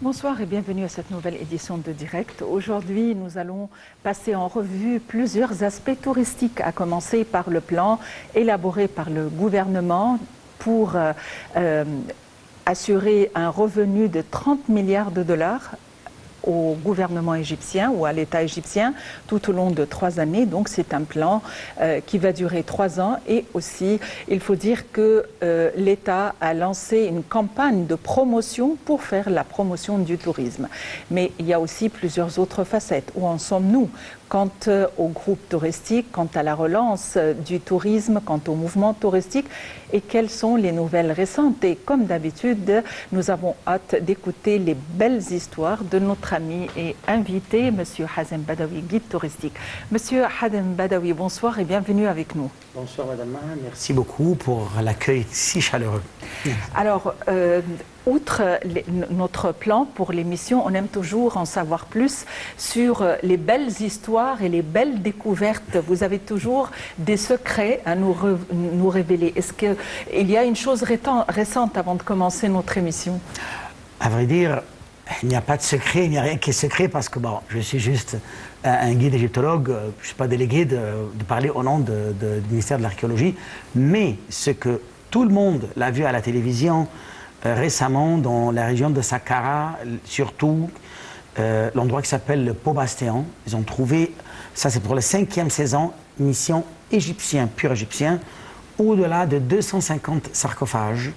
Bonsoir et bienvenue à cette nouvelle édition de Direct. Aujourd'hui, nous allons passer en revue plusieurs aspects touristiques, à commencer par le plan élaboré par le gouvernement pour assurer un revenu de 30 milliards de dollars au gouvernement égyptien ou à l'État égyptien tout au long de 3 années. Donc c'est un plan qui va durer 3 ans et aussi il faut dire que l'État a lancé une campagne de promotion pour faire la promotion du tourisme. Mais il y a aussi plusieurs autres facettes. Où en sommes-nous quant au groupe touristique, quant à la relance du tourisme, quant au mouvement touristique et quelles sont les nouvelles récentes. Et comme d'habitude, nous avons hâte d'écouter les belles histoires de notre ami et invité, Monsieur Hazem Badawi, guide touristique. Monsieur Hazem Badawi, bonsoir et bienvenue avec nous. Bonsoir Madame, merci beaucoup pour l'accueil si chaleureux. Alors, outre notre plan pour l'émission, on aime toujours en savoir plus sur les belles histoires et les belles découvertes. Vous avez toujours des secrets à nous révéler. Est-ce qu'il y a une chose récente avant de commencer notre émission? À vrai dire, il n'y a pas de secret, il n'y a rien qui est secret parce que bon, je suis juste un guide égyptologue, je ne suis pas délégué de parler au nom du ministère de l'Archéologie, mais ce que tout le monde l'a vu à la télévision récemment dans la région de Saqqara, surtout l'endroit qui s'appelle le Pau Bastéan. Ils ont trouvé, ça c'est pour la 5e saison, mission égyptien, pur égyptien, au-delà de 250 sarcophages,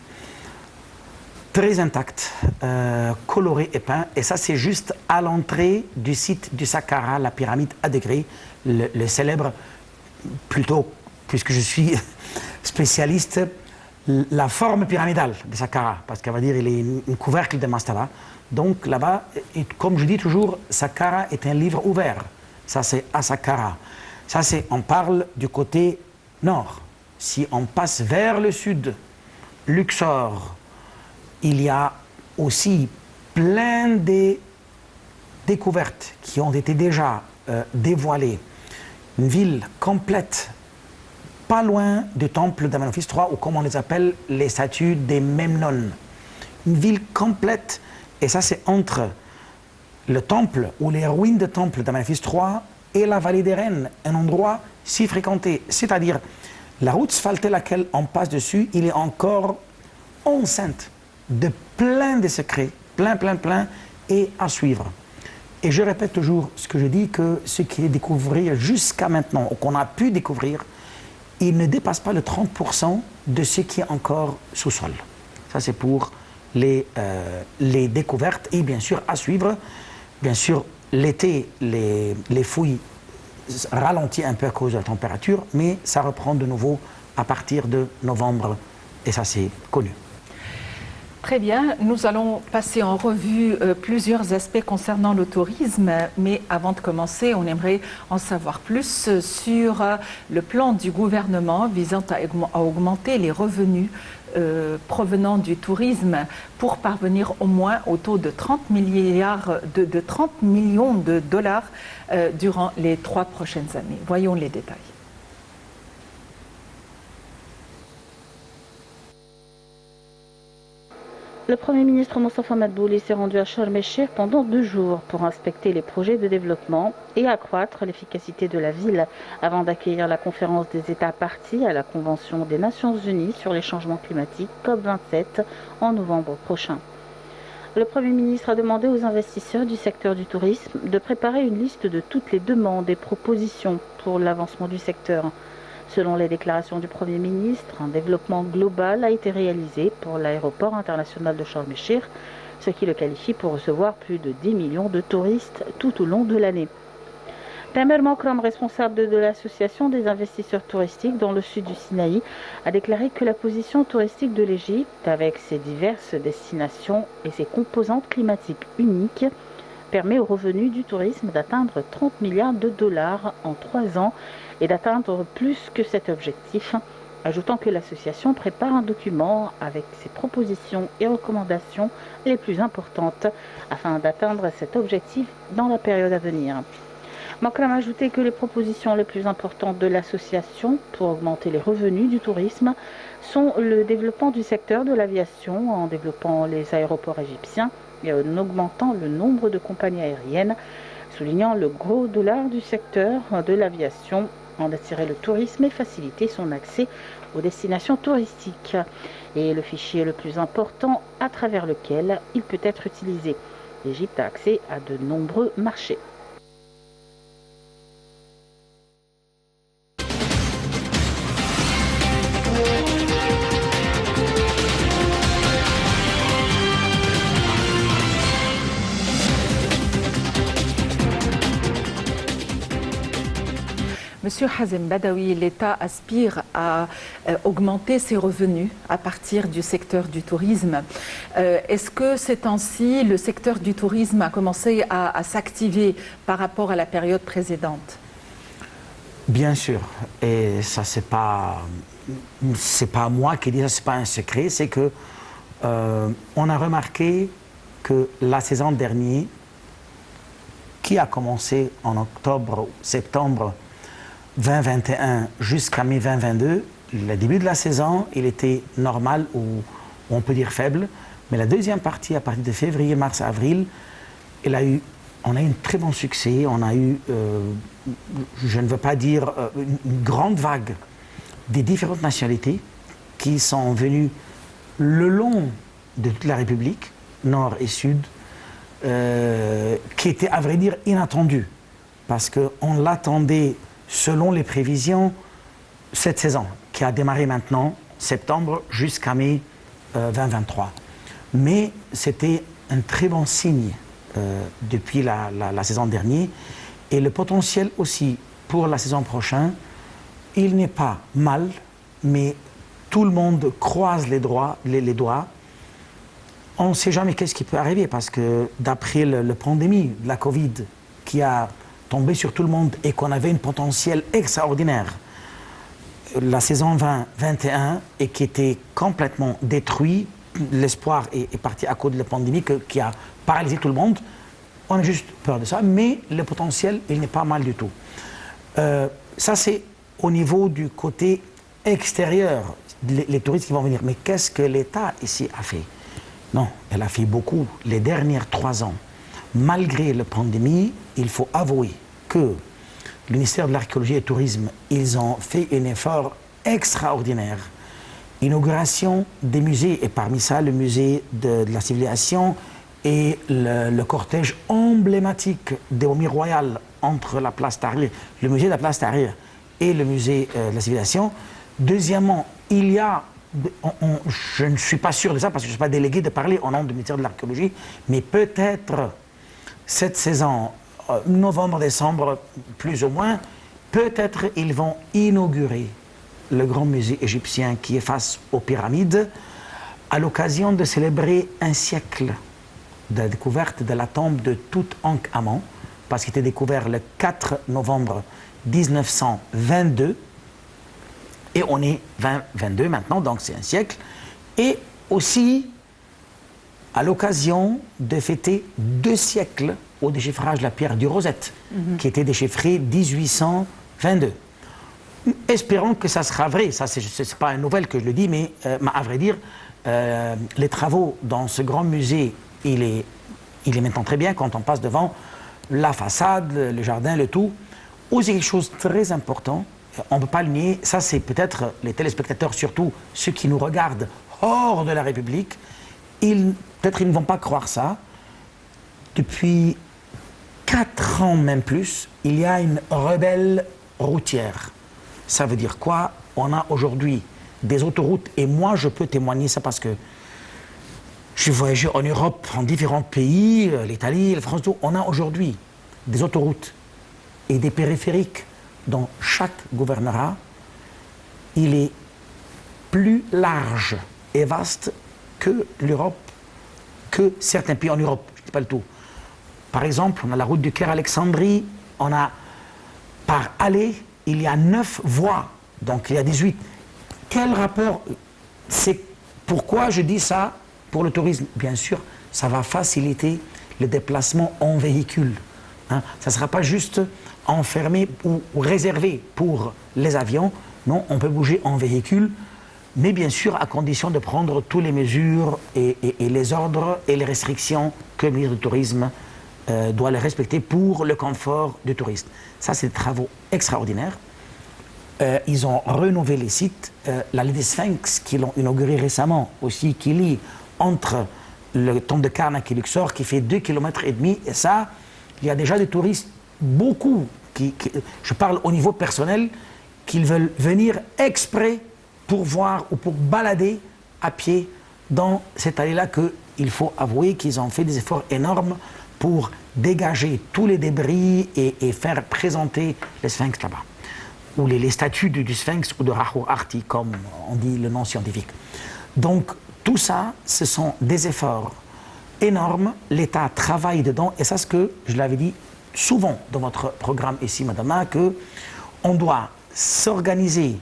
très intacts, colorés et peints. Et ça c'est juste à l'entrée du site du Saqqara, la pyramide à degrés, le célèbre, plutôt, puisque je suis spécialiste, la forme pyramidale de Saqqara, parce qu'à va dire, il est une couvercle de mastaba. Donc là-bas, comme je dis toujours, Saqqara est un livre ouvert. Ça, c'est à Saqqara. Ça, c'est, on parle du côté nord. Si on passe vers le sud, Luxor, il y a aussi plein de découvertes qui ont été déjà dévoilées. Une ville complète, pas loin du temple d'Amenophis III, ou comme on les appelle, les statues des Memnon. Une ville complète, et ça c'est entre le temple, ou les ruines du temple d'Amenophis III, et la vallée des Reines, un endroit si fréquenté. C'est-à-dire, la route asphaltée laquelle on passe dessus, il est encore enceinte de plein de secrets, plein, et à suivre. Et je répète toujours ce que je dis, que ce qui est découvert jusqu'à maintenant, ou qu'on a pu découvrir, il ne dépasse pas le 30% de ce qui est encore sous-sol. Ça, c'est pour les découvertes et bien sûr à suivre. Bien sûr, l'été, les fouilles ralentissent un peu à cause de la température, mais ça reprend de nouveau à partir de novembre et ça, c'est connu. Très bien, nous allons passer en revue plusieurs aspects concernant le tourisme, mais avant de commencer, on aimerait en savoir plus sur le plan du gouvernement visant à augmenter les revenus provenant du tourisme pour parvenir au moins au taux de 30 milliards de 30 millions de dollars durant les 3 prochaines années. Voyons les détails. Le Premier ministre Moustapha Madbouli s'est rendu à Sharm el-Cheikh pendant 2 jours pour inspecter les projets de développement et accroître l'efficacité de la ville avant d'accueillir la conférence des États partis à la Convention des Nations Unies sur les changements climatiques COP27 en novembre prochain. Le Premier ministre a demandé aux investisseurs du secteur du tourisme de préparer une liste de toutes les demandes et propositions pour l'avancement du secteur. Selon les déclarations du Premier ministre, un développement global a été réalisé pour l'aéroport international de Sharm el-Cheikh, ce qui le qualifie pour recevoir plus de 10 millions de touristes tout au long de l'année. Tamer Mokram, responsable de l'association des investisseurs touristiques dans le sud du Sinaï, a déclaré que la position touristique de l'Égypte, avec ses diverses destinations et ses composantes climatiques uniques, permet aux revenus du tourisme d'atteindre 30 milliards de dollars en 3 ans et d'atteindre plus que cet objectif, ajoutant que l'association prépare un document avec ses propositions et recommandations les plus importantes afin d'atteindre cet objectif dans la période à venir. Mokram a ajouté que les propositions les plus importantes de l'association pour augmenter les revenus du tourisme sont le développement du secteur de l'aviation en développant les aéroports égyptiens, et en augmentant le nombre de compagnies aériennes, soulignant le gros dollar du secteur de l'aviation en attirer le tourisme et faciliter son accès aux destinations touristiques. Et le fichier le plus important à travers lequel il peut être utilisé. L'Égypte a accès à de nombreux marchés. Monsieur Hazem Badawi, l'État aspire à augmenter ses revenus à partir du secteur du tourisme. Est-ce que ces temps-ci, le secteur du tourisme a commencé à s'activer par rapport à la période précédente? Bien sûr, et ça c'est pas moi qui dis ça, c'est pas un secret, c'est que on a remarqué que la saison dernière, qui a commencé en octobre, septembre 2021 jusqu'à mi-2022, le début de la saison, il était normal ou on peut dire faible, mais la deuxième partie, à partir de février, mars, avril, on a eu un très bon succès, on a eu, je ne veux pas dire une grande vague des différentes nationalités qui sont venues le long de toute la République, nord et sud, qui était à vrai dire inattendu, parce qu'on l'attendait selon les prévisions cette saison, qui a démarré maintenant, septembre jusqu'à mai 2023. Mais c'était un très bon signe depuis la saison dernière, et le potentiel aussi pour la saison prochaine, il n'est pas mal, mais tout le monde croise les doigts. On ne sait jamais qu'est-ce qui peut arriver, parce que d'après la pandémie de la Covid qui a tombé sur tout le monde et qu'on avait un potentiel extraordinaire, la saison 2021, et qui était complètement détruit, l'espoir est parti à cause de la pandémie qui a paralysé tout le monde. On a juste peur de ça, mais le potentiel, il n'est pas mal du tout. Ça, c'est au niveau du côté extérieur, les touristes qui vont venir. Mais qu'est-ce que l'État ici a fait? Non, elle a fait beaucoup. Les dernières 3 ans, malgré la pandémie, il faut avouer que le ministère de l'Archéologie et du Tourisme, ils ont fait un effort extraordinaire. Inauguration des musées, et parmi ça, le musée de la civilisation et le cortège emblématique des momies royales entre la place Tahrir, le musée de la place Tahrir et le musée de la civilisation. Deuxièmement, il y a, je ne suis pas sûr de ça parce que je ne suis pas délégué de parler au nom du ministère de l'Archéologie, mais peut-être cette saison, novembre-décembre, plus ou moins, peut-être ils vont inaugurer le grand musée égyptien qui est face aux pyramides à l'occasion de célébrer un siècle de la découverte de la tombe de Toutankhamon, parce qu'il était découvert le 4 novembre 1922, et on est 2022 maintenant, donc c'est un siècle, et aussi à l'occasion de fêter 2 siècles au déchiffrage de la pierre du Rosette, qui était déchiffrée 1822. Espérons que ça sera vrai, ça c'est pas une nouvelle que je le dis, mais à vrai dire, les travaux dans ce grand musée, il est maintenant très bien quand on passe devant la façade, le jardin, le tout. Aussi quelque chose de très important, on ne peut pas le nier, ça c'est peut-être les téléspectateurs, surtout ceux qui nous regardent hors de la République, peut-être ils ne vont pas croire ça. Depuis 4 ans, même plus, il y a une rebelle routière. Ça veut dire quoi? On a aujourd'hui des autoroutes, et moi je peux témoigner ça parce que j'ai voyagé en Europe, en différents pays, l'Italie, la France, tout. On a aujourd'hui des autoroutes et des périphériques dans chaque gouvernorat. Il est plus large et vaste que l'Europe, que certains pays en Europe, je ne dis pas le tout. Par exemple, on a la route du Caire à Alexandrie, on a par allée, il y a 9 voies, donc il y a 18. Quel rapport? C'est pourquoi je dis ça pour le tourisme. Bien sûr, ça va faciliter le déplacement en véhicule. Ça ne sera pas juste enfermé ou réservé pour les avions. Non, on peut bouger en véhicule. mais bien sûr à condition de prendre toutes les mesures et les ordres et les restrictions que le ministre du Tourisme doit les respecter pour le confort du touriste. Ça, c'est des travaux extraordinaires. Ils ont rénové les sites. La Lady Sphinx, qu'ils l'ont inauguré récemment aussi, qui lie entre le tombe de Karnak et Luxor, qui fait 2,5 km. Et ça, il y a déjà des touristes, beaucoup, je parle au niveau personnel, qui veulent venir exprès pour voir ou pour balader à pied dans cette allée-là, qu'il faut avouer qu'ils ont fait des efforts énormes pour dégager tous les débris et faire présenter les sphinx là-bas. Ou les statues du sphinx ou de Rahur Arti, comme on dit le nom scientifique. Donc, tout ça, ce sont des efforts énormes. L'État travaille dedans, et ça, c'est ce que je l'avais dit souvent dans votre programme ici, Madame, qu'on doit s'organiser,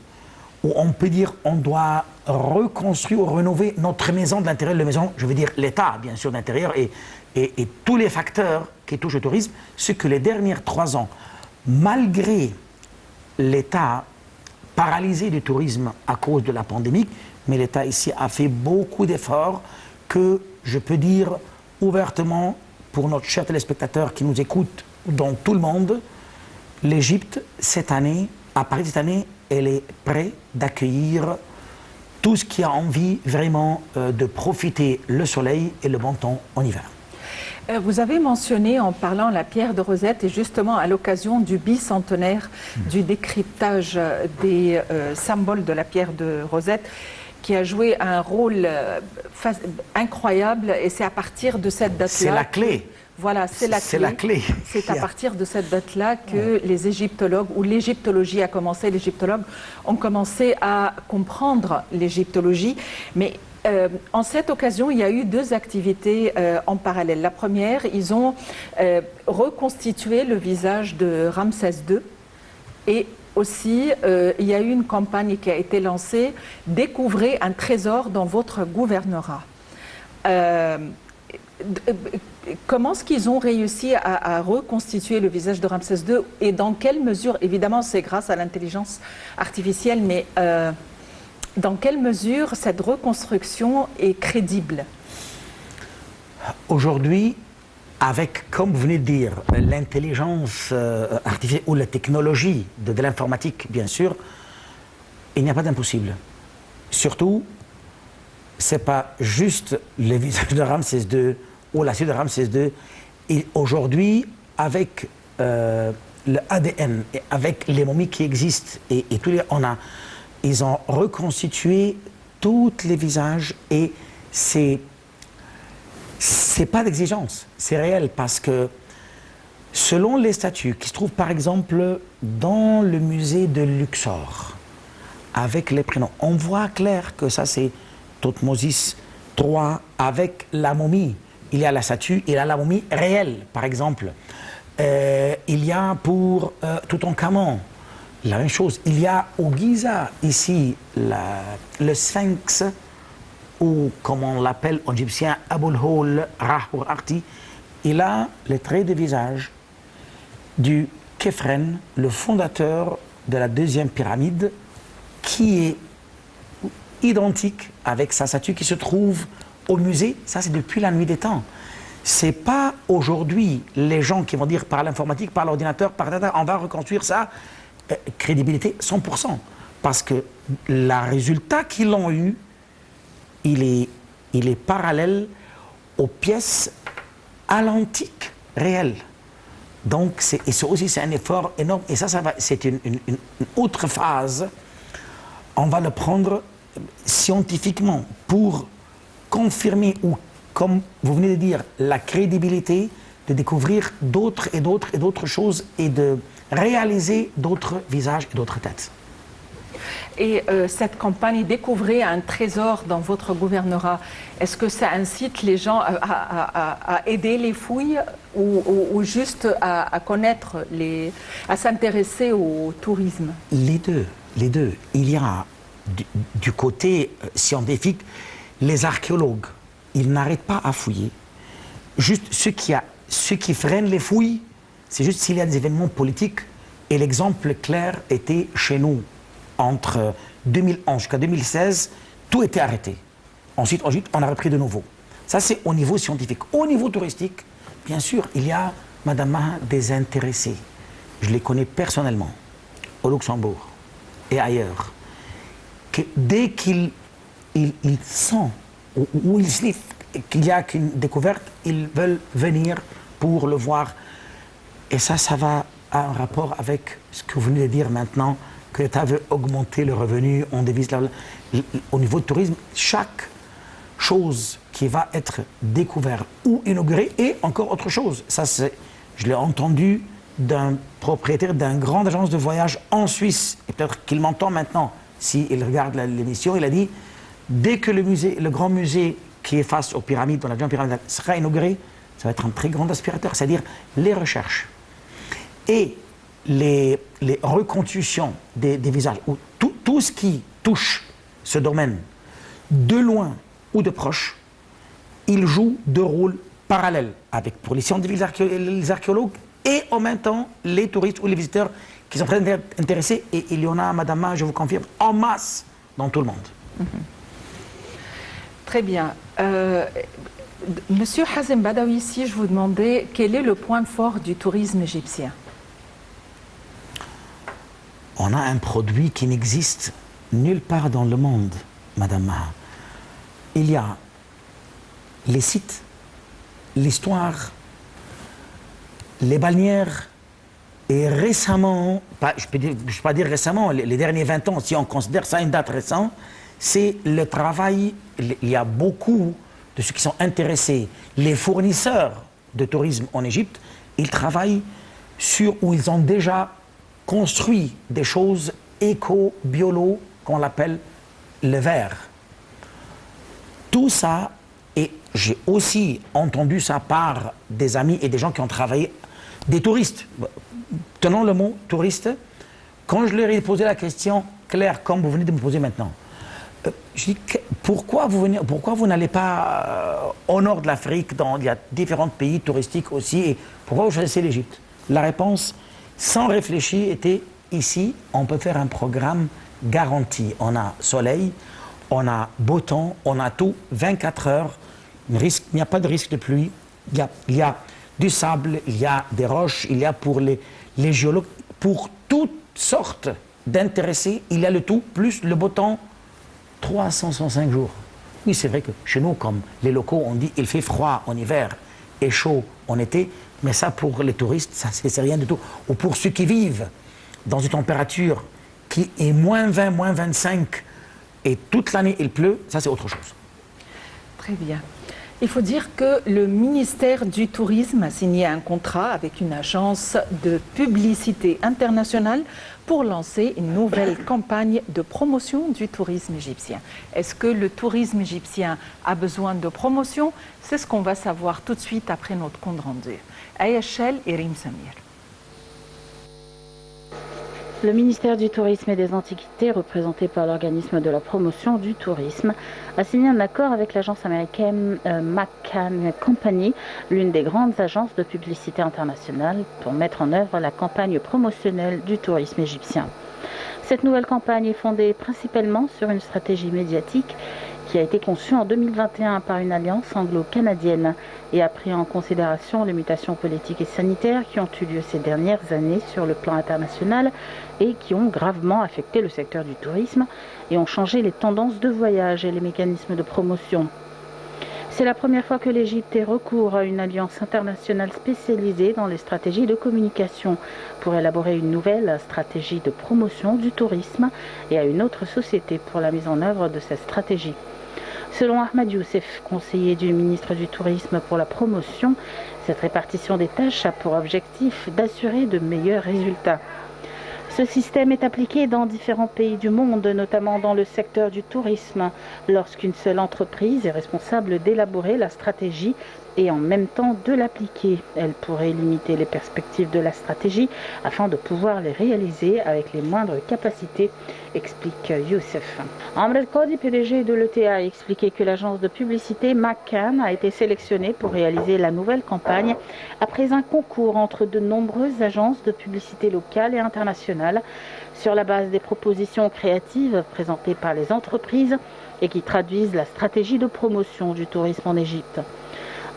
ou on peut dire on doit reconstruire ou rénover notre maison de l'intérieur, la maison, je veux dire l'État, bien sûr, de l'intérieur, et tous les facteurs qui touchent au tourisme, ce que les derniers 3 ans, malgré l'État paralysé du tourisme à cause de la pandémie, mais l'État ici a fait beaucoup d'efforts que je peux dire ouvertement pour notre cher téléspectateur qui nous écoute dans tout le monde, l'Égypte, cette année, à partir de cette année, elle est prête d'accueillir tout ce qui a envie vraiment de profiter le soleil et le bon temps en hiver. Vous avez mentionné en parlant la pierre de Rosette et justement à l'occasion du bicentenaire du décryptage des symboles de la pierre de Rosette qui a joué un rôle incroyable et c'est à partir de cette date-là... C'est la clé. Voilà, c'est la clé. C'est la clé. C'est à partir de cette date-là que les égyptologues, ou l'égyptologie a commencé, les égyptologues ont commencé à comprendre l'égyptologie, mais en cette occasion, il y a eu 2 activités en parallèle. La première, ils ont reconstitué le visage de Ramsès II et aussi, il y a eu une campagne qui a été lancée, Découvrez un trésor dans votre gouvernorat. Comment est-ce qu'ils ont réussi à reconstituer le visage de Ramsès II et dans quelle mesure, évidemment c'est grâce à l'intelligence artificielle, mais dans quelle mesure cette reconstruction est crédible? Aujourd'hui, avec, comme vous venez de dire, l'intelligence artificielle ou la technologie de l'informatique, bien sûr, il n'y a pas d'impossible. Surtout, ce n'est pas juste le visage de Ramsès II ou la suite de Ramsès II. Et aujourd'hui, avec le ADN, et avec les momies qui existent, et tous les, ils ont reconstitué tous les visages et c'est pas d'exigence, c'est réel parce que selon les statues qui se trouvent par exemple dans le musée de Luxor, avec les prénoms, on voit clair que ça c'est Thothmosis III avec la momie. Il y a la statue, il y a la momie réelle, par exemple. Il y a pour Toutankhamon, la même chose. Il y a au Giza, ici, le sphinx, ou comme on l'appelle en égyptien, Abul Hol Rahur Arti. Il a les traits de visage du Khéphren, le fondateur de la 2e pyramide, qui est identique avec sa statue qui se trouve au musée. Ça, c'est depuis la nuit des temps. C'est pas aujourd'hui les gens qui vont dire par l'informatique, par l'ordinateur, par data, on va reconstruire ça. Crédibilité 100%. Parce que le résultat qu'ils ont eu, il est parallèle aux pièces à l'antique réel. Donc, c'est aussi un effort énorme. Et ça c'est une autre phase. On va le prendre scientifiquement pour confirmer ou, comme vous venez de dire, la crédibilité de découvrir d'autres et d'autres et d'autres choses et de réaliser d'autres visages et d'autres têtes. Et cette campagne Découvrez un trésor dans votre gouvernorat, est-ce que ça incite les gens à aider les fouilles ou juste à connaître, à s'intéresser au tourisme? Les deux. Il y a du côté scientifique, les archéologues, ils n'arrêtent pas à fouiller. Juste ce qui freine les fouilles, c'est juste s'il y a des événements politiques. Et l'exemple clair était chez nous, entre 2011 jusqu'à 2016, tout était arrêté. Ensuite, en Égypte, on a repris de nouveau. Ça, c'est au niveau scientifique. Au niveau touristique, bien sûr, il y a, Madame Maha, des intéressés. Je les connais personnellement, au Luxembourg et ailleurs, que dès qu'ils sentent ou ils sniffent qu'il y a une découverte, ils veulent venir pour le voir. Et ça va à un rapport avec ce que vous venez de dire maintenant, que l'État veut augmenter le revenu, on devise au niveau du tourisme, chaque chose qui va être découverte ou inaugurée et encore autre chose. Ça, je l'ai entendu d'un propriétaire d'une grande agence de voyage en Suisse, et peut-être qu'il m'entend maintenant, s'il regarde l'émission, il a dit, dès que le grand musée qui est face aux pyramides, dans la grande pyramide, sera inauguré, ça va être un très grand aspirateur, c'est-à-dire les recherches et les reconstitutions des visages, ou tout ce qui touche ce domaine, de loin ou de proche, il joue deux rôles parallèles, pour les scientifiques, les archéologues, et en même temps les touristes ou les visiteurs qui sont très intéressés, et il y en a, Madame Ma, je vous confirme, en masse dans tout le monde. Très bien. Monsieur Hazem Badawi, si je vous demandais quel est le point fort du tourisme égyptien? On a un produit qui n'existe nulle part dans le monde, Madame Maha. Il y a les sites, l'histoire, les balnéaires, et récemment, je ne peux pas dire récemment, les derniers 20 ans, si on considère ça une date récente, c'est le travail. Il y a beaucoup de ceux qui sont intéressés, les fournisseurs de tourisme en Égypte, ils travaillent où ils ont déjà construit des choses éco-biolo, qu'on l'appelle le vert. Tout ça, et j'ai aussi entendu ça par des amis et des gens qui ont travaillé, des touristes. Tenons le mot touriste, quand je leur ai posé la question claire, comme vous venez de me poser maintenant, je dis, pourquoi vous n'allez pas au nord de l'Afrique, il y a différents pays touristiques aussi, et pourquoi vous choisissez l'Égypte? La réponse, sans réfléchir, était ici, on peut faire un programme garanti. On a soleil, on a beau temps, on a tout, 24 heures, il n'y a pas de risque de pluie, il y a du sable, il y a des roches, il y a pour les géologues, pour toutes sortes d'intéressés, il y a le tout, plus le beau temps, 365 jours. Oui, c'est vrai que chez nous, comme les locaux, on dit il fait froid en hiver et chaud en été, mais ça pour les touristes, ça c'est rien du tout. Ou pour ceux qui vivent dans une température qui est moins 20, moins 25 et toute l'année il pleut, ça c'est autre chose. Très bien. Il faut dire que le ministère du Tourisme a signé un contrat avec une agence de publicité internationale pour lancer une nouvelle campagne de promotion du tourisme égyptien. Est-ce que le tourisme égyptien a besoin de promotion? C'est ce qu'on va savoir tout de suite après notre compte rendu. Aya Chel et Rim Samir. Le ministère du Tourisme et des Antiquités, représenté par l'organisme de la promotion du tourisme, a signé un accord avec l'agence américaine McCann Company, l'une des grandes agences de publicité internationale, pour mettre en œuvre la campagne promotionnelle du tourisme égyptien. Cette nouvelle campagne est fondée principalement sur une stratégie médiatique qui a été conçue en 2021 par une alliance anglo-canadienne et a pris en considération les mutations politiques et sanitaires qui ont eu lieu ces dernières années sur le plan international et qui ont gravement affecté le secteur du tourisme et ont changé les tendances de voyage et les mécanismes de promotion. C'est la première fois que l'Égypte ait recours à une alliance internationale spécialisée dans les stratégies de communication pour élaborer une nouvelle stratégie de promotion du tourisme et à une autre société pour la mise en œuvre de cette stratégie. Selon Ahmad Youssef, conseiller du ministre du Tourisme pour la promotion, cette répartition des tâches a pour objectif d'assurer de meilleurs résultats. Ce système est appliqué dans différents pays du monde, notamment dans le secteur du tourisme, lorsqu'une seule entreprise est responsable d'élaborer la stratégie et en même temps de l'appliquer. Elle pourrait limiter les perspectives de la stratégie afin de pouvoir les réaliser avec les moindres capacités, explique Youssef. Amr El-Kodi, PDG de l'ETA, a expliqué que l'agence de publicité McCann a été sélectionnée pour réaliser la nouvelle campagne après un concours entre de nombreuses agences de publicité locales et internationales sur la base des propositions créatives présentées par les entreprises et qui traduisent la stratégie de promotion du tourisme en Égypte.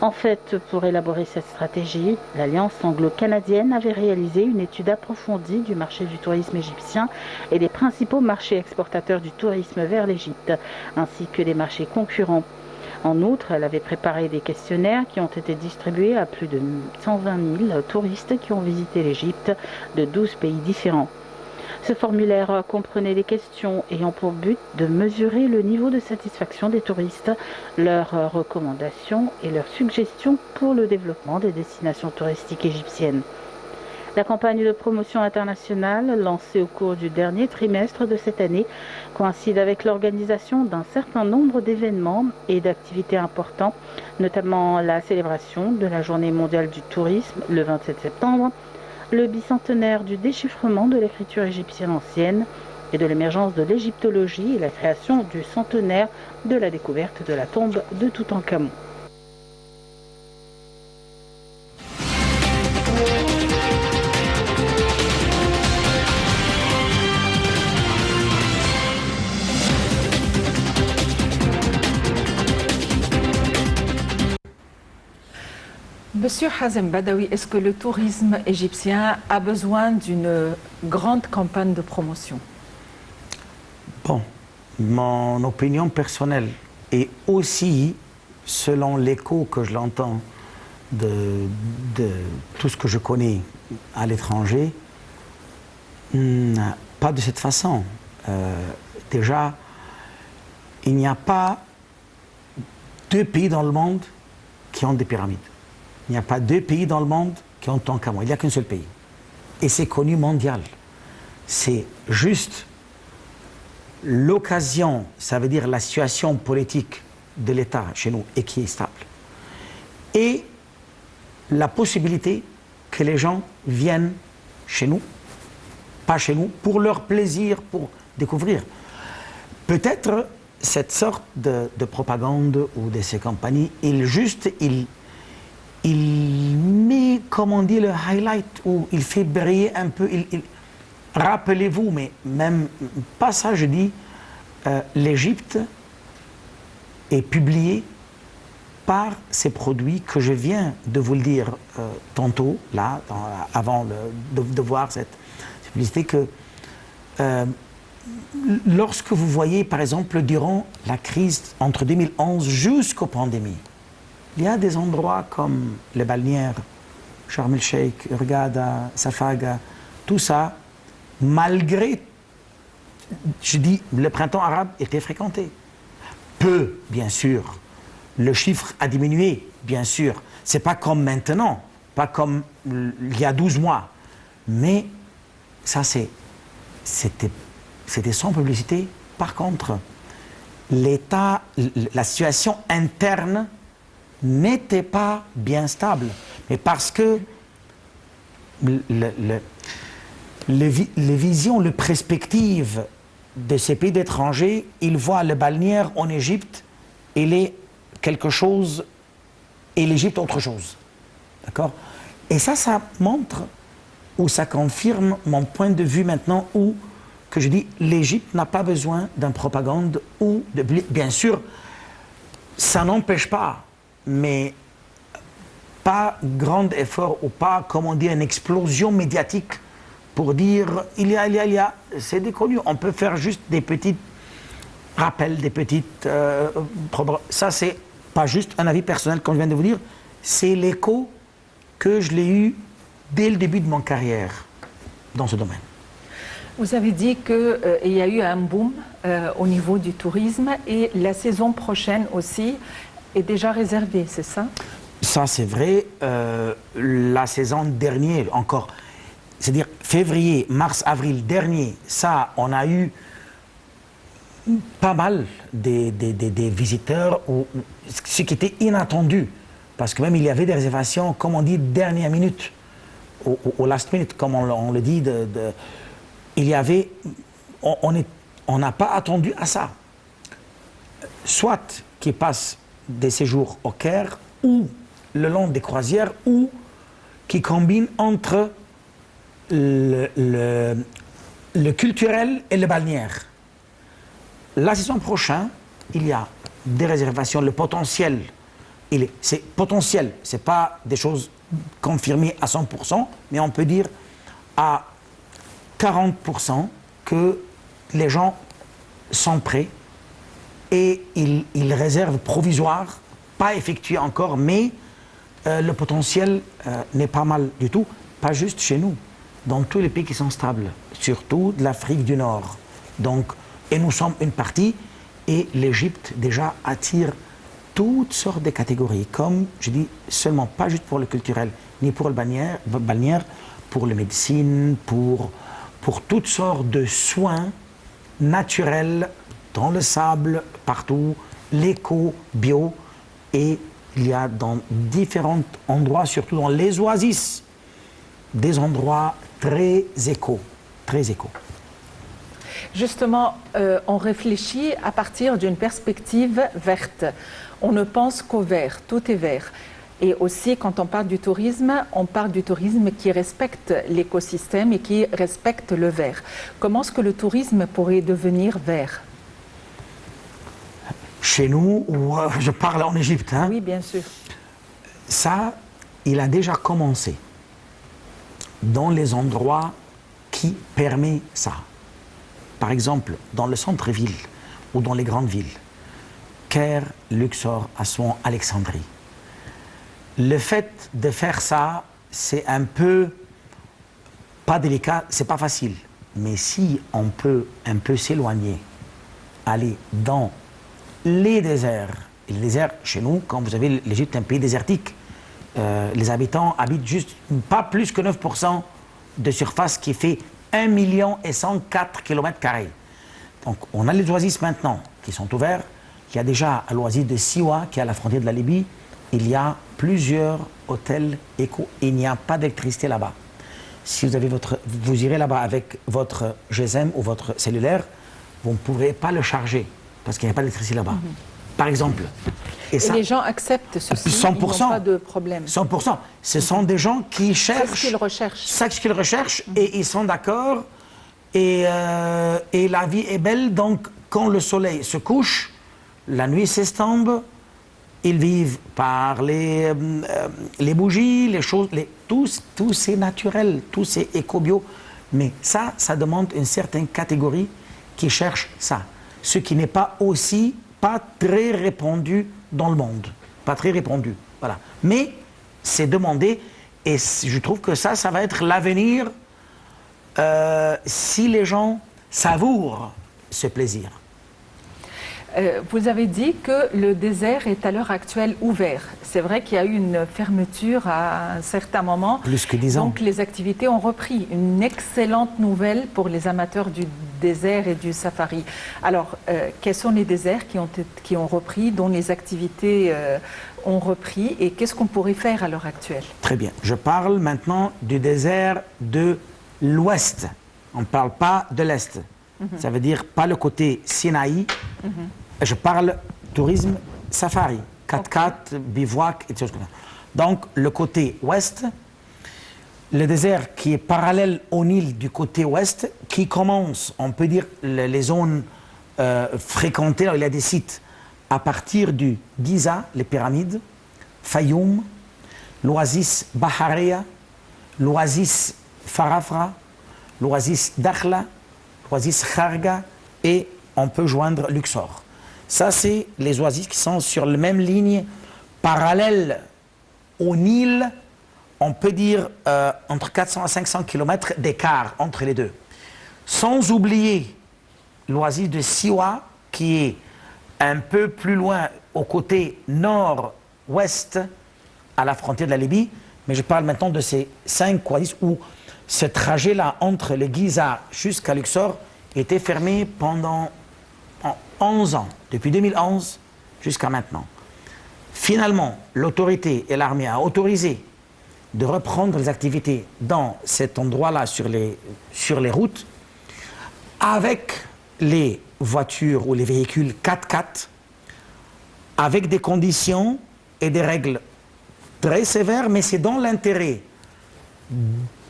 En fait, pour élaborer cette stratégie, l'Alliance anglo-canadienne avait réalisé une étude approfondie du marché du tourisme égyptien et des principaux marchés exportateurs du tourisme vers l'Égypte, ainsi que des marchés concurrents. En outre, elle avait préparé des questionnaires qui ont été distribués à plus de 120 000 touristes qui ont visité l'Égypte de 12 pays différents. Ce formulaire comprenait des questions ayant pour but de mesurer le niveau de satisfaction des touristes, leurs recommandations et leurs suggestions pour le développement des destinations touristiques égyptiennes. La campagne de promotion internationale, lancée au cours du dernier trimestre de cette année, coïncide avec l'organisation d'un certain nombre d'événements et d'activités importants, notamment la célébration de la Journée mondiale du tourisme le 27 septembre, le bicentenaire du déchiffrement de l'écriture égyptienne ancienne et de l'émergence de l'égyptologie et la création du centenaire de la découverte de la tombe de Toutankhamon. Monsieur Hazem Badawi, est-ce que le tourisme égyptien a besoin d'une grande campagne de promotion? Bon, mon opinion personnelle et aussi selon l'écho que je l'entends de tout ce que je connais à l'étranger, pas de cette façon. Déjà, il n'y a pas 2 pays dans le monde qui ont des pyramides. Il n'y a pas 2 pays dans le monde qui ont Toutankhamon. Il n'y a qu'un seul pays. Et c'est connu mondial. C'est juste l'occasion, ça veut dire la situation politique de l'État chez nous et qui est stable. Et la possibilité que les gens viennent chez nous, pas chez nous, pour leur plaisir, pour découvrir. Peut-être cette sorte de propagande ou de ces compagnies, il met, comme on dit, le highlight, où il fait briller un peu. Rappelez-vous, mais même pas ça, je dis, l'Égypte est publiée par ces produits que je viens de vous le dire tantôt, là, avant de voir cette publicité, que lorsque vous voyez, par exemple, durant la crise entre 2011 jusqu'aux pandémies, il y a des endroits comme les balnéaires, Sharm el-Sheikh, Hurghada, Safaga, tout ça, malgré, je dis, le printemps arabe était fréquenté. Peu, bien sûr. Le chiffre a diminué, bien sûr. C'est pas comme maintenant, pas comme il y a 12 mois. Mais ça, c'était sans publicité. Par contre, l'État, la situation interne n'était pas bien stable. Mais parce que les visions, les perspectives de ces pays d'étrangers, ils voient le balnéaire en Égypte, il est quelque chose et l'Égypte autre chose. D'accord? Et ça montre ou ça confirme mon point de vue maintenant où que je dis l'Égypte n'a pas besoin d'une propagande ou bien sûr ça n'empêche pas, mais pas grand effort ou pas, comment dire, une explosion médiatique pour dire il y a, c'est déconnu. On peut faire juste des petits rappels, des petites... ça, c'est pas juste un avis personnel, comme je viens de vous dire, c'est l'écho que je l'ai eu dès le début de mon carrière dans ce domaine. Vous avez dit qu'il y a eu un boom au niveau du tourisme et la saison prochaine aussi est déjà réservée, c'est ça? Ça, c'est vrai. La saison dernière, encore, c'est-à-dire février, mars, avril dernier, ça, on a eu pas mal des visiteurs, ce qui était inattendu parce que même il y avait des réservations, comme on dit, dernière minute, au last minute, comme on le dit. Il y avait, on n'a pas attendu à ça. Soit qui passent des séjours au Caire, ou le long des croisières, ou qui combinent entre le culturel et le balnéaire. La saison prochaine, il y a des réservations, le potentiel, c'est potentiel, ce n'est pas des choses confirmées à 100%, mais on peut dire à 40% que les gens sont prêts et ils réservent provisoire, pas effectué encore, mais le potentiel n'est pas mal du tout, pas juste chez nous, dans tous les pays qui sont stables, surtout de l'Afrique du Nord. Donc, et nous sommes une partie, et l'Égypte déjà attire toutes sortes de catégories, comme je dis, seulement pas juste pour le culturel, ni pour le balnéaire, pour la médecine, pour toutes sortes de soins naturels dans le sable, partout, l'éco, bio, et il y a dans différents endroits, surtout dans les oasis, des endroits très éco, très éco. Justement, on réfléchit à partir d'une perspective verte. On ne pense qu'au vert, tout est vert. Et aussi, quand on parle du tourisme qui respecte l'écosystème et qui respecte le vert. Comment est-ce que le tourisme pourrait devenir vert? Chez nous, ou je parle en Égypte, hein, oui, bien sûr. Ça, il a déjà commencé dans les endroits qui permettent ça. Par exemple, dans le centre-ville ou dans les grandes villes, Caire, Luxor, Assouan, Alexandrie. Le fait de faire ça, c'est un peu, pas délicat, c'est pas facile. Mais si on peut un peu s'éloigner, aller dans les déserts, et les déserts, chez nous, quand vous avez l'Égypte, un pays désertique, les habitants habitent juste pas plus que 9% de surface qui fait 1 104 km². Donc on a les oasis maintenant qui sont ouverts. Il y a déjà à l'oasis de Siwa, qui est à la frontière de la Libye, il y a plusieurs hôtels éco et il n'y a pas d'électricité là-bas. Si vous irez là-bas avec votre GSM ou votre cellulaire, vous ne pourrez pas le charger parce qu'il n'y a pas d'électricité là-bas. Par exemple. Et les gens acceptent ceci, 100%, ils n'ont pas de problème. 100%. Ce sont des gens qui cherchent... C'est ce qu'ils recherchent. C'est ce qu'ils recherchent et ils sont d'accord. Et la vie est belle, donc quand le soleil se couche, la nuit s'estompe, ils vivent par les bougies, les choses, tout c'est naturel, tout c'est éco-bio. Mais ça demande une certaine catégorie qui cherche ça. Ce qui n'est pas aussi, pas très répandu dans le monde. Pas très répandu, voilà. Mais c'est demandé et je trouve que ça va être l'avenir si les gens savourent ce plaisir. Vous avez dit que le désert est à l'heure actuelle ouvert. C'est vrai qu'il y a eu une fermeture à un certain moment. Plus que 10 ans. Donc les activités ont repris. Une excellente nouvelle pour les amateurs du désert et du safari. Alors, quels sont les déserts qui ont repris, dont les activités ont repris et qu'est-ce qu'on pourrait faire à l'heure actuelle? Très bien. Je parle maintenant du désert de l'ouest. On ne parle pas de l'est. Ça veut dire pas le côté Sinaï. Je parle tourisme safari, 4x4, bivouac, etc. Donc, le côté ouest, le désert qui est parallèle au Nil du côté ouest, qui commence, on peut dire, les zones fréquentées, alors il y a des sites à partir du Giza, les pyramides, Fayoum, l'oasis Baharia, l'oasis Farafra, l'oasis Dakhla, l'oasis Kharga, et on peut joindre Luxor. Ça, c'est les oasis qui sont sur la même ligne, parallèle au Nil, on peut dire entre 400 à 500 km d'écart entre les deux. Sans oublier l'oasis de Siwa, qui est un peu plus loin, au côté nord-ouest, à la frontière de la Libye. Mais je parle maintenant de ces 5 oasis où ce trajet-là, entre le Giza jusqu'à Luxor, était fermé pendant 11 ans, depuis 2011 jusqu'à maintenant. finalement, l'autorité et l'armée a autorisé de reprendre les activités dans cet endroit-là sur les routes, avec les voitures ou les véhicules 4x4, avec des conditions et des règles très sévères, mais c'est dans l'intérêt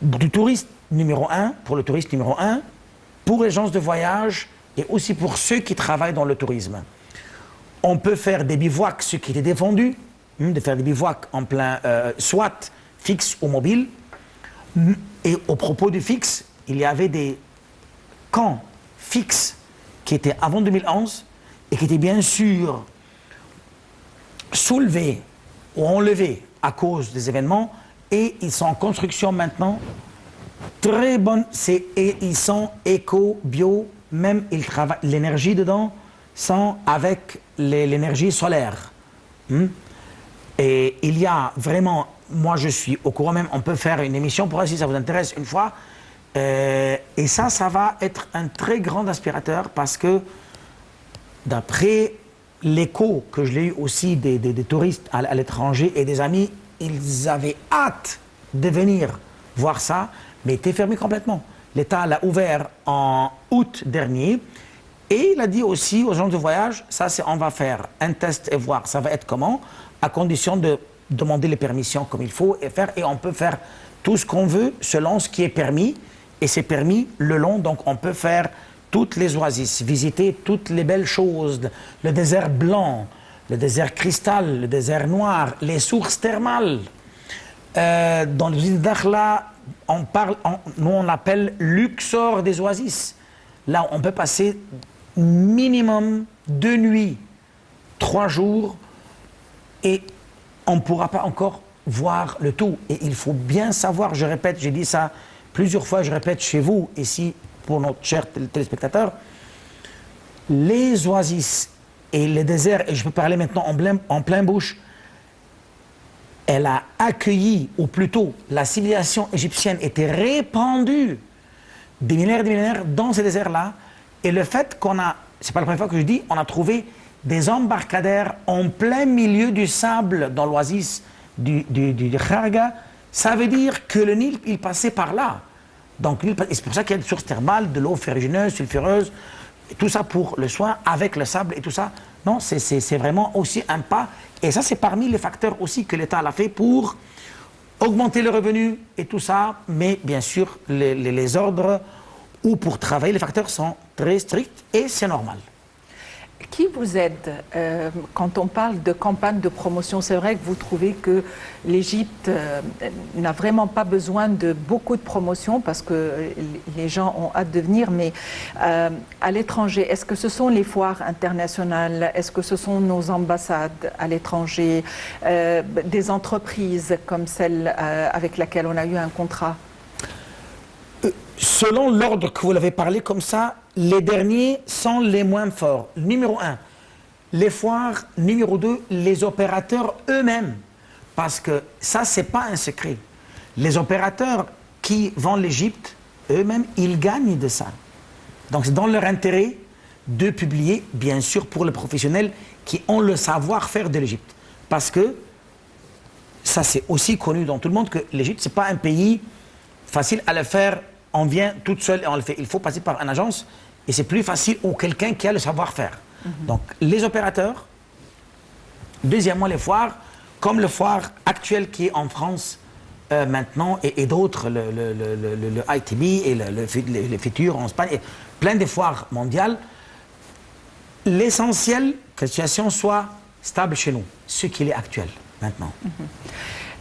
du touriste numéro 1, pour le touriste numéro 1, pour les gens de voyage et aussi pour ceux qui travaillent dans le tourisme. On peut faire des bivouacs, ce qui était défendu, de faire des bivouacs en plein, soit fixe ou mobile. Et au propos du fixe, il y avait des camps fixes qui étaient avant 2011 et qui étaient bien sûr soulevés ou enlevés à cause des événements, et ils sont en construction maintenant. Très bonne, et ils sont éco, bio, même ils travaillent l'énergie dedans sont avec l'énergie solaire. Et il y a vraiment, moi je suis au courant même, on peut faire une émission pour ça si ça vous intéresse une fois. Et ça va être un très grand aspirateur parce que d'après l'écho que je l'ai eu aussi des touristes à l'étranger et des amis, ils avaient hâte de venir voir ça, mais était fermé complètement. L'État l'a ouvert en août dernier et il a dit aussi aux gens de voyage, ça c'est on va faire un test et voir ça va être comment, à condition de demander les permissions comme il faut et on peut faire tout ce qu'on veut selon ce qui est permis, et c'est permis le long, donc on peut faire toutes les oasis, visiter toutes les belles choses, le désert blanc, le désert cristal, le désert noir, les sources thermales. Dans les îles d'Akhla, nous on l'appelle Luxor des oasis. Là, on peut passer minimum 2 nuits, 3 jours, et on ne pourra pas encore voir le tout. Et il faut bien savoir, je répète, j'ai dit ça plusieurs fois, je répète chez vous, ici, pour notre cher téléspectateur, les oasis et les déserts, et je peux parler maintenant en plein bouche, elle a accueilli, ou plutôt la civilisation égyptienne était répandue des millénaires dans ces déserts-là, et le fait qu'on a, c'est pas la première fois que je dis, on a trouvé des embarcadères en plein milieu du sable dans l'oasis du Kharga, ça veut dire que le Nil, il passait par là. Donc, c'est pour ça qu'il y a des sources thermales, de l'eau ferrugineuse, sulfureuse, et tout ça pour le soin, avec le sable et tout ça. Non, c'est vraiment aussi un pas. Et ça, c'est parmi les facteurs aussi que l'État a fait pour augmenter le revenu et tout ça. Mais bien sûr, les ordres ou pour travailler, les facteurs sont très stricts et c'est normal. Qui vous aide quand on parle de campagne de promotion? C'est vrai que vous trouvez que l'Égypte n'a vraiment pas besoin de beaucoup de promotion parce que les gens ont hâte de venir, mais à l'étranger, est-ce que ce sont les foires internationales? Est-ce que ce sont nos ambassades à l'étranger? Des entreprises comme celle avec laquelle on a eu un contrat? Selon l'ordre que vous l'avez parlé comme ça, les derniers sont les moins forts. Numéro 1, les foires. Numéro 2, les opérateurs eux-mêmes. Parce que ça, ce n'est pas un secret. Les opérateurs qui vendent l'Égypte, eux-mêmes, ils gagnent de ça. Donc c'est dans leur intérêt de publier, bien sûr, pour les professionnels qui ont le savoir-faire de l'Égypte. Parce que ça, c'est aussi connu dans tout le monde que l'Égypte, ce n'est pas un pays facile à le faire. On vient toute seule et on le fait. Il faut passer par une agence et c'est plus facile ou quelqu'un qui a le savoir-faire. Donc, les opérateurs. Deuxièmement, les foires, comme le foire actuel qui est en France maintenant et d'autres, le ITB et le Futur en Espagne, et plein de foires mondiales. L'essentiel, que la situation soit stable chez nous, ce qu'il est actuel maintenant.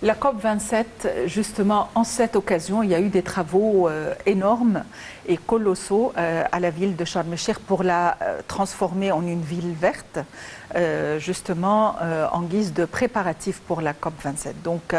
La COP27, justement, en cette occasion, il y a eu des travaux énormes et colossaux à la ville de Sharm el-Cheikh pour la transformer en une ville verte, justement en guise de préparatif pour la COP27. Donc,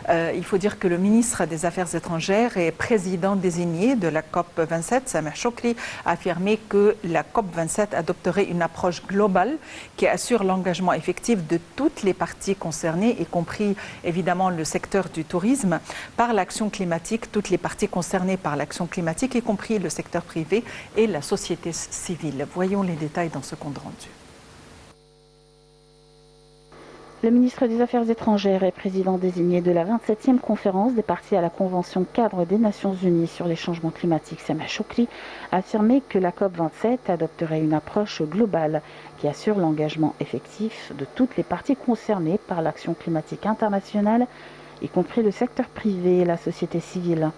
il faut dire que le ministre des Affaires étrangères et président désigné de la COP27, Sameh Choukri, a affirmé que la COP27 adopterait une approche globale qui assure l'engagement effectif de toutes les parties concernées, y compris évidemment le secteur du tourisme, par l'action climatique, toutes les parties concernées par l'action climatique, y compris le secteur privé et la société civile. Voyons les détails dans ce compte rendu. Le ministre des Affaires étrangères et président désigné de la 27e conférence des parties à la Convention cadre des Nations Unies sur les changements climatiques, Sameh Shoukry, a affirmé que la COP27 adopterait une approche globale qui assure l'engagement effectif de toutes les parties concernées par l'action climatique internationale, y compris le secteur privé et la société civile.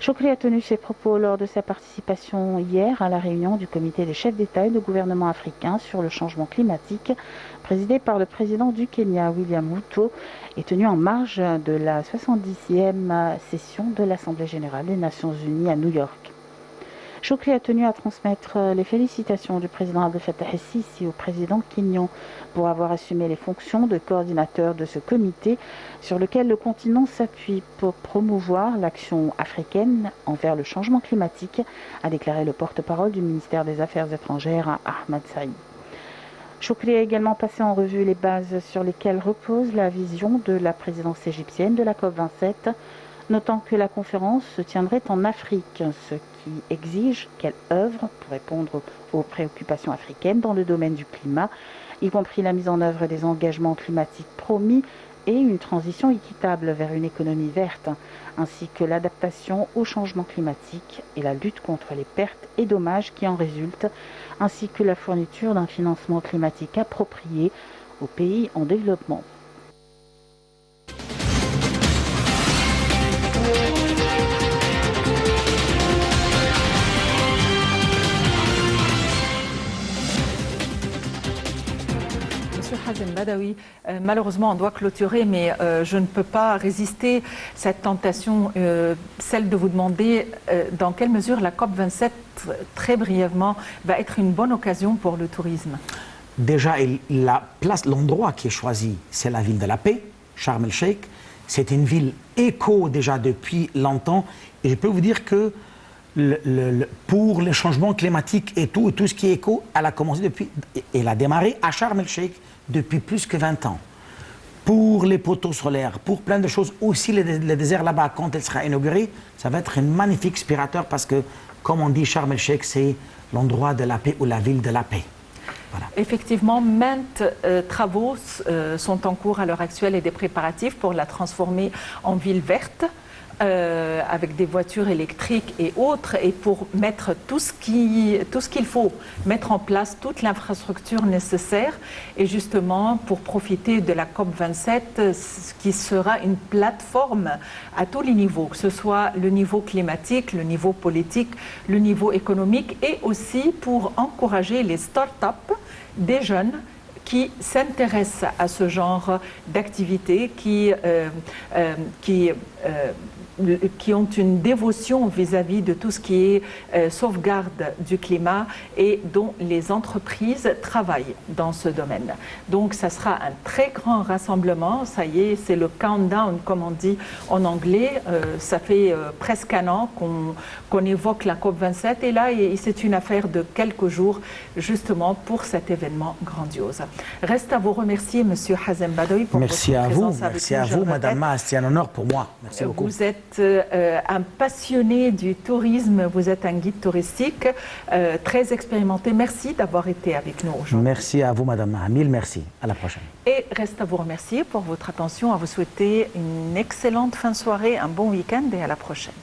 Shoukry a tenu ses propos lors de sa participation hier à la réunion du comité des chefs d'État et de gouvernement africains sur le changement climatique, présidé par le président du Kenya, William Ruto, et tenu en marge de la 70e session de l'Assemblée générale des Nations unies à New York. Shoukry a tenu à transmettre les félicitations du président Abdel Fattah el-Sisi au président kenyan pour avoir assumé les fonctions de coordinateur de ce comité sur lequel le continent s'appuie pour promouvoir l'action africaine envers le changement climatique, a déclaré le porte-parole du ministère des Affaires étrangères, Ahmed Saïd. Shoukry a également passé en revue les bases sur lesquelles repose la vision de la présidence égyptienne de la COP27, notant que la conférence se tiendrait en Afrique, ce qui exige qu'elle œuvre pour répondre aux préoccupations africaines dans le domaine du climat, y compris la mise en œuvre des engagements climatiques promis et une transition équitable vers une économie verte, ainsi que l'adaptation au changement climatique et la lutte contre les pertes et dommages qui en résultent, ainsi que la fourniture d'un financement climatique approprié aux pays en développement. Hazem Badaoui, malheureusement on doit clôturer, mais je ne peux pas résister cette tentation, celle de vous demander dans quelle mesure la COP27, très brièvement, va être une bonne occasion pour le tourisme. Déjà, l'endroit qui est choisi, c'est la ville de la paix, Sharm el-Sheikh. C'est une ville éco déjà depuis longtemps, et je peux vous dire que pour les changements climatiques et tout ce qui est éco, elle a commencé depuis, elle a démarré à Sharm el-Sheikh depuis plus que 20 ans. Pour les poteaux solaires, pour plein de choses, aussi le désert là-bas, quand elle sera inaugurée, ça va être un magnifique inspirateur parce que, comme on dit, Sharm el-Sheikh, c'est l'endroit de la paix ou la ville de la paix. Voilà. Effectivement, maintes travaux sont en cours à l'heure actuelle et des préparatifs pour la transformer en ville verte. Avec des voitures électriques et autres, et pour mettre tout ce qu'il faut, mettre en place toute l'infrastructure nécessaire, et justement pour profiter de la COP27, qui sera une plateforme à tous les niveaux, que ce soit le niveau climatique, le niveau politique, le niveau économique, et aussi pour encourager les start-up des jeunes qui s'intéressent à ce genre d'activités, qui ont une dévotion vis-à-vis de tout ce qui est sauvegarde du climat et dont les entreprises travaillent dans ce domaine. Donc ça sera un très grand rassemblement, ça y est, c'est le countdown comme on dit en anglais, ça fait presque un an qu'on évoque la COP27 et là c'est une affaire de quelques jours justement pour cet événement grandiose. Reste à vous remercier Monsieur Hazem Badaoui pour votre présence avec nous. Merci à vous Madame Ma, c'est un honneur pour moi. Merci beaucoup. Vous êtes un passionné du tourisme, vous êtes un guide touristique très expérimenté. Merci d'avoir été avec nous aujourd'hui. Merci à vous Madame Ma, mille merci. À la prochaine. Et reste à vous remercier pour votre attention, à vous souhaiter une excellente fin de soirée, un bon week-end et à la prochaine.